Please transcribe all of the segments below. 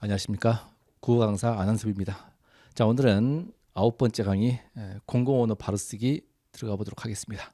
안녕하십니까. 국어강사 안한섭입니다. 자, 오늘은 9번째 강의 공공언어 바로쓰기 들어가 보도록 하겠습니다.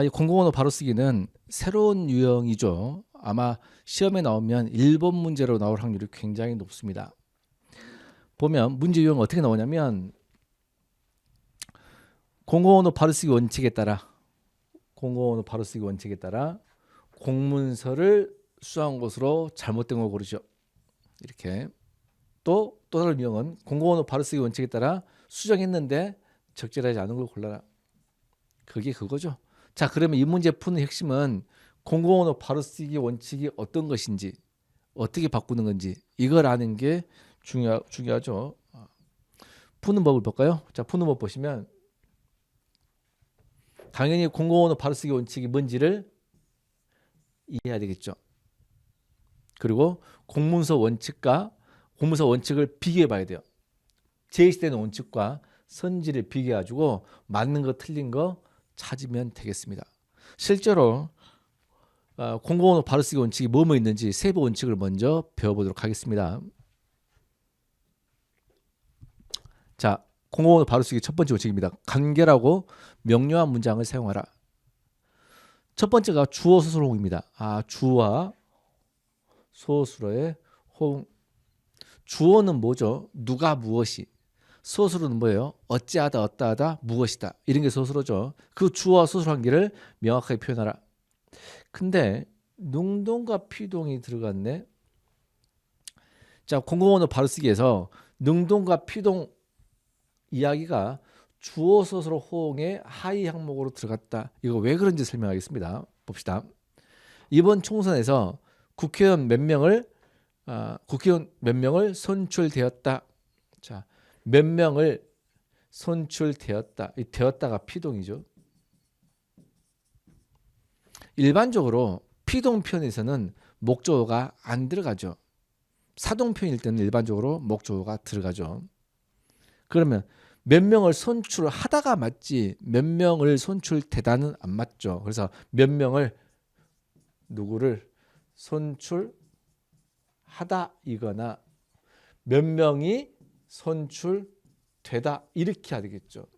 이 공공언어 바로쓰기는 새로운 유형이죠. 아마 시험에 나오면 1번 문제로 나올 확률이 굉장히 높습니다. 보면 문제 유형 어떻게 나오냐면 공공언어 바로쓰기 원칙에 따라 공문서를 수정한 것으로 잘못된 걸 고르죠. 이렇게 또 다른 유형은 공공언어 바로쓰기 원칙에 따라 수정했는데 적절하지 않은 걸 골라라. 그게 그거죠. 자, 그러면 이 문제 푸는 핵심은 공공언어 바로쓰기 원칙이 어떤 것인지, 어떻게 바꾸는 건지 이걸 아는 게 중요하죠. 푸는 법을 볼까요? 자, 푸는 법 보시면 당연히 공공언어 바로쓰기 원칙이 뭔지를 이해해야 되겠죠. 그리고 공문서 원칙을 비교해 봐야 돼요. 제시되는 원칙과 선지를 비교해 가지고 맞는 거 틀린 거 찾으면 되겠습니다. 실제로 공공언어 바로쓰기 원칙이 뭐뭐 있는지 세부 원칙을 먼저 배워보도록 하겠습니다. 자, 공공언어 바로쓰기 첫 번째 원칙입니다. 간결하고 명료한 문장을 사용하라. 첫 번째가 주어 소설 호응입니다. 주와 소수로의 호응. 주어는 뭐죠? 누가 무엇이. 소수로는 뭐예요? 어찌하다 어떠하다 무엇이다. 이런 게 소수로죠. 그 주어와 소수로 관계를 명확하게 표현하라. 근데 능동과 피동이 들어갔네. 자, 공공언어 바로쓰기에서 능동과 피동 이야기가 주어 소수로 호응의 하위 항목으로 들어갔다. 이거 왜 그런지 설명하겠습니다. 봅시다. 이번 총선에서 국회의원 몇 명을 선출되었다. 자, 몇 명을 선출되었다. 이 되었다가 피동이죠. 일반적으로 피동 표현에서는 목적어가 안 들어가죠. 사동 표현일 때는 일반적으로 목적어가 들어가죠. 그러면 몇 명을 선출하다가 맞지 몇 명을 선출되다는 안 맞죠. 그래서 몇 명을 누구를 선출하다 이거나 몇 명이 선출되다 이렇게 해야 되겠죠.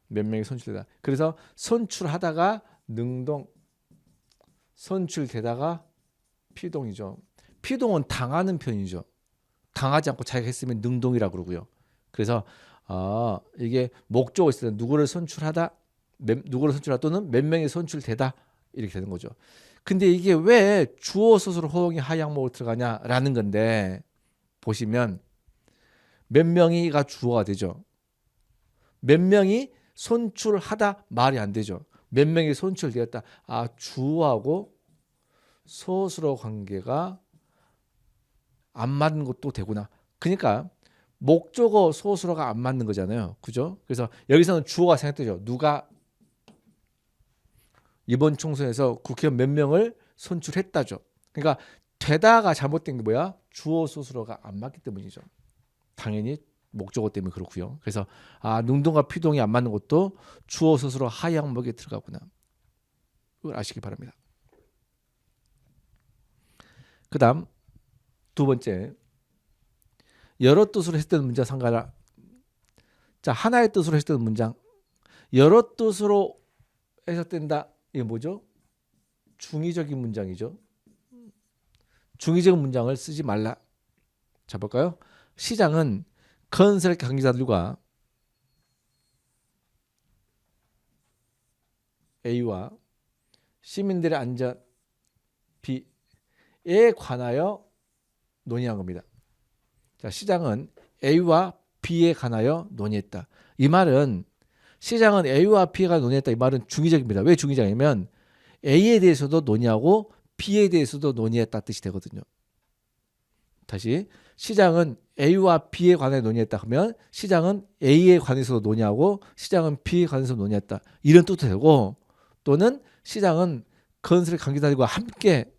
몇 명이 선출되다. 그래서 선출하다가 능동, 선출되다가 피동이죠. 피동은 당하는 표현이죠. 당하지 않고 자기가 했으면 능동이라고 그러고요. 그래서 이게 목적어 있을 때 누구를 선출하다 또는 몇 명이 선출되다 이렇게 되는 거죠. 근데 이게 왜 주어 소수로 호응이 하위 항목으로 들어가냐라는 건데 보시면 몇 명이가 주어가 되죠. 몇 명이 선출하다 말이 안 되죠. 몇 명이 선출되었다. 주어하고 소수로 관계가 안 맞는 것도 되구나. 그러니까 목적어 소수로가 안 맞는 거잖아요. 그죠? 그래서 여기서는 주어가 생각되죠. 누가 이번 총선에서 국회의원 몇 명을 선출했다죠. 그러니까 되다가 잘못된 게 뭐야? 주어 소수로가 안 맞기 때문이죠. 당연히 목적어 때문에 그렇고요. 그래서 능동과 피동이 안 맞는 것도 주어 소수로 하위 항목에 들어가구나. 그걸 아시기 바랍니다. 그 다음 두 번째, 여러 뜻으로 해석되는 문장 상가라. 자, 하나의 뜻으로 해석되는 문장, 여러 뜻으로 해석된다. 이게 뭐죠? 중의적인 문장이죠. 중의적인 문장을 쓰지 말라. 자, 볼까요? 시장은 건설 관계자들과 A와 시민들의 안전 B에 관하여 논의한 겁니다. 자, 시장은 A와 B에 관하여 논의했다. 이 말은 시장은 A와 B가 논의했다. 이 말은 중의적입니다. 왜 중의적이냐면 A에 대해서도 논의하고 B에 대해서도 논의했다 뜻이 되거든요. 다시, 시장은 A와 B에 관해 논의했다 하면 시장은 A에 관해서도 논의하고 시장은 B에 관해서 논의했다. 이런 뜻도 되고, 또는 시장은 건설 관계자들과 함께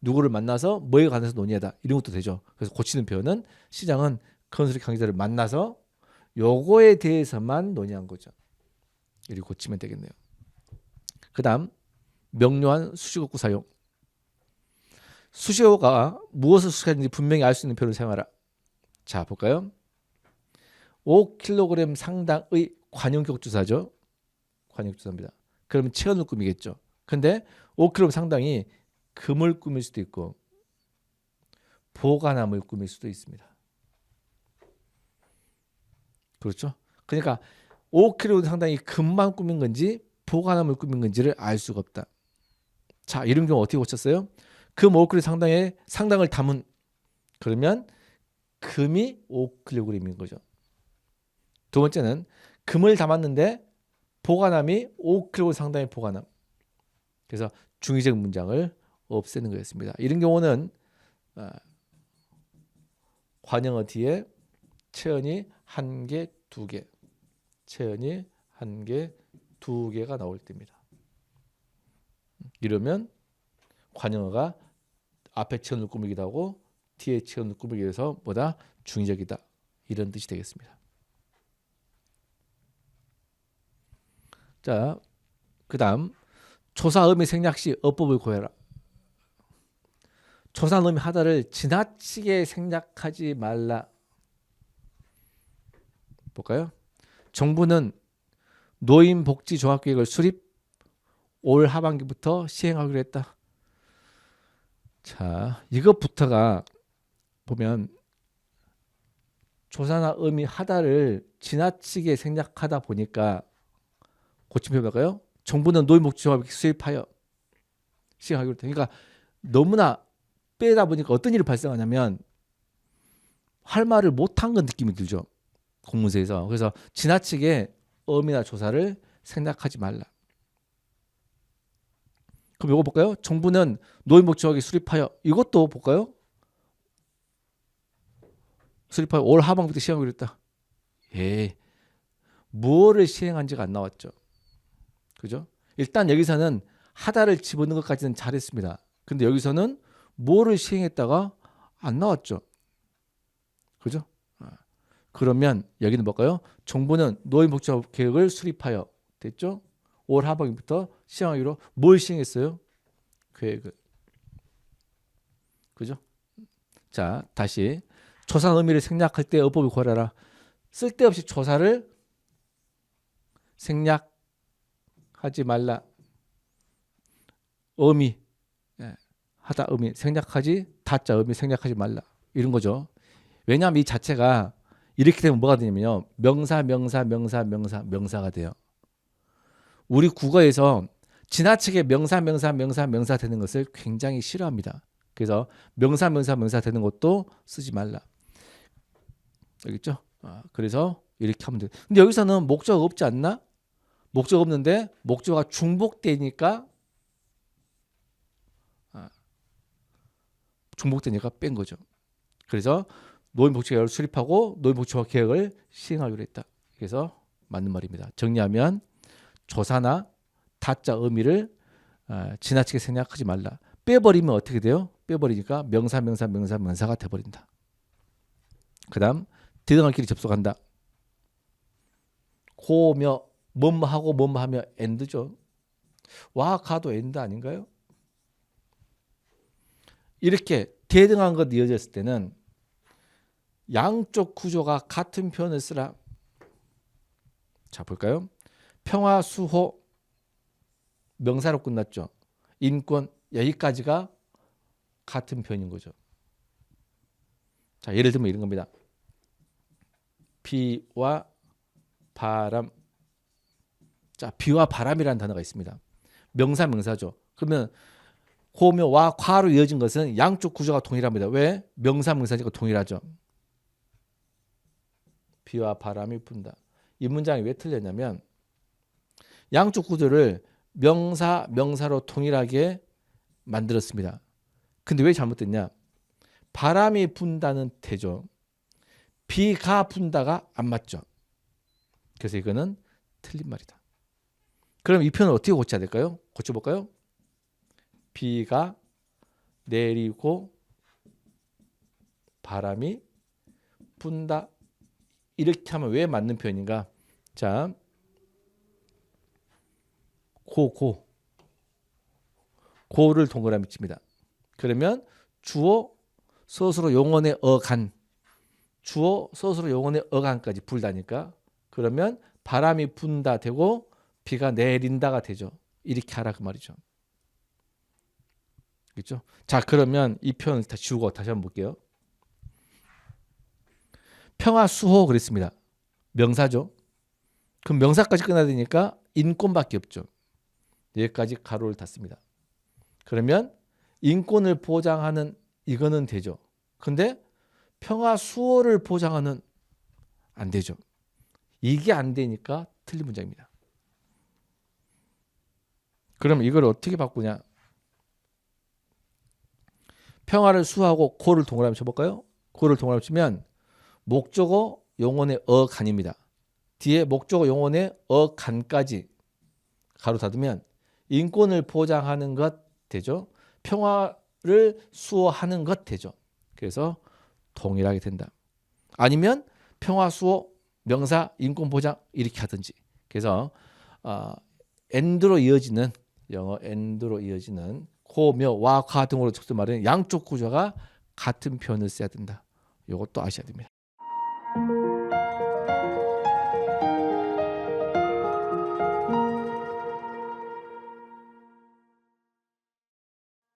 누구를 만나서 뭐에 관해서 논의하다. 이런 것도 되죠. 그래서 고치는 표현은 시장은 건설 관계자를 만나서 요거에 대해서만 논의한 거죠. 이렇게 고치면 되겠네요. 그 다음 명료한 수식어구 사용. 수시어가 무엇을 수식하는지 분명히 알 수 있는 표현을 사용하라. 자, 볼까요? 5kg 상당의 관용격주사죠. 관용격주사입니다. 그러면 체온을 꾸미겠죠. 근데 5kg 상당이 금을 꾸밀 수도 있고 보관함을 꾸밀 수도 있습니다. 그렇죠? 그러니까 5kg 상당히 금만 꾸민 건지 보관함을 꾸민 건지를 알 수가 없다. 자, 이런 경우 어떻게 고쳤어요? 금 5kg 상당을 담은, 그러면 금이 5kg인 거죠. 두 번째는 금을 담았는데 보관함이 5kg 상당의 보관함. 그래서 중의적 문장을 없애는 거였습니다. 이런 경우는 관형어 뒤에 체언이 1개, 2개, 체언이 1개, 2개가 나올 때입니다. 이러면 관형어가 앞에 체언을 꾸미기도 하고 뒤에 체언을 꾸미기 위해서 보다 중의적이다, 이런 뜻이 되겠습니다. 자, 그 다음 조사 의미 생략 시 어법을 고해라. 조사 의미 하다를 지나치게 생략하지 말라. 볼까요? 정부는 노인복지종합계획을 수립 올 하반기부터 시행하기로 했다. 자, 이것부터가 보면 조사나 의미 하다를 지나치게 생략하다 보니까 고침표 볼까요? 정부는 노인복지종합계획 수립하여 시행하기로 했다. 그러니까 너무나 빼다 보니까 어떤 일이 발생하냐면 할 말을 못한 건 느낌이 들죠. 공문서에서. 그래서 지나치게 의미나 조사를 생략하지 말라. 그럼 이거 볼까요? 정부는 노인복지종합계획 수립하여, 이것도 볼까요? 수립하여 올 하반기부터 시행하기로 했다. 예, 뭐를 시행한지가 안 나왔죠. 그죠? 일단 여기서는 하다를 집어넣는 것까지는 잘했습니다. 근데 여기서는 뭐를 시행했다가 안 나왔죠. 그죠? 그러면 여기는 뭘까요? 정부는 노인복지계획을 수립하여, 됐죠? 올 하반기부터 시행하기로 뭘 시행했어요? 계획을. 그죠? 자, 다시 조사 의미를 생략할 때 어법을 고려하라. 쓸데없이 조사를 생략하지 말라. 의미, 하다 의미 생략하지, 다자 의미 생략하지 말라, 이런 거죠. 왜냐하면 이 자체가 이렇게 되면 뭐가 되냐면요, 명사가 돼요. 우리 국어에서 지나치게 명사 되는 것을 굉장히 싫어합니다. 그래서 명사 되는 것도 쓰지 말라. 알겠죠? 그래서 이렇게 하면 돼요. 근데 여기서는 목적어 없지 않나? 목적어 없는데 목적어가 중복되니까 뺀 거죠. 그래서 노인복지계획을 수립하고 노인복지계획을 시행하기로 했다. 그래서 맞는 말입니다. 정리하면 조사나 다자 의미를 지나치게 생략하지 말라. 빼버리면 어떻게 돼요? 빼버리니까 명사가 돼버린다. 그 다음 대등한끼리 접속한다. 고며 뭐뭐하고 뭐뭐하며 엔드죠. 와 가도 엔드 아닌가요? 이렇게 대등한 것 이어졌을 때는 양쪽 구조가 같은 표현을 쓰라. 자, 볼까요? 평화, 수호, 명사로 끝났죠. 인권, 여기까지가 같은 표현인 거죠. 자, 예를 들면 이런 겁니다. 비와 바람. 자, 비와 바람이라는 단어가 있습니다. 명사죠. 그러면 고묘와 과로 이어진 것은 양쪽 구조가 동일합니다. 왜? 명사니까 동일하죠. 비와 바람이 분다. 이 문장이 왜 틀렸냐면 양쪽 구조를 명사로 통일하게 만들었습니다. 근데 왜 잘못됐냐? 바람이 분다는 태죠. 비가 분다가 안 맞죠. 그래서 이거는 틀린 말이다. 그럼 이 표현을 어떻게 고쳐야 될까요? 고쳐볼까요? 비가 내리고 바람이 분다. 이렇게 하면 왜 맞는 표현인가? 자, 고를 동그라미 칩니다. 그러면 주어 서술어 용언의 어간, 주어 서술어 용언의 어간까지 불다니까 그러면 바람이 분다 되고 비가 내린다가 되죠. 이렇게 하라 그 말이죠. 그렇죠? 자, 그러면 이 표현을 다 지우고 다시 한번 볼게요. 평화수호 그랬습니다. 명사죠. 그럼 명사까지 끝나야 되니까 인권밖에 없죠. 여기까지 가로를 닫습니다. 그러면 인권을 보장하는 이거는 되죠. 근데 평화수호를 보장하는 안 되죠. 이게 안 되니까 틀린 문장입니다. 그럼 이걸 어떻게 바꾸냐? 평화를 수호하고 고를 동그라미 쳐볼까요? 고를 동그라미 치면 목적어 용언의 어간입니다. 뒤에 목적어 용언의 어간까지 가로 닫으면 인권을 보장하는 것 되죠. 평화를 수호하는 것 되죠. 그래서 동일하게 된다. 아니면 평화 수호 명사 인권 보장 이렇게 하든지. 그래서 and로 이어지는 영어 and로 이어지는 고, 며, 와, 과 등으로 적도 말하는 양쪽 구조가 같은 표현을 써야 된다. 이것도 아셔야 됩니다.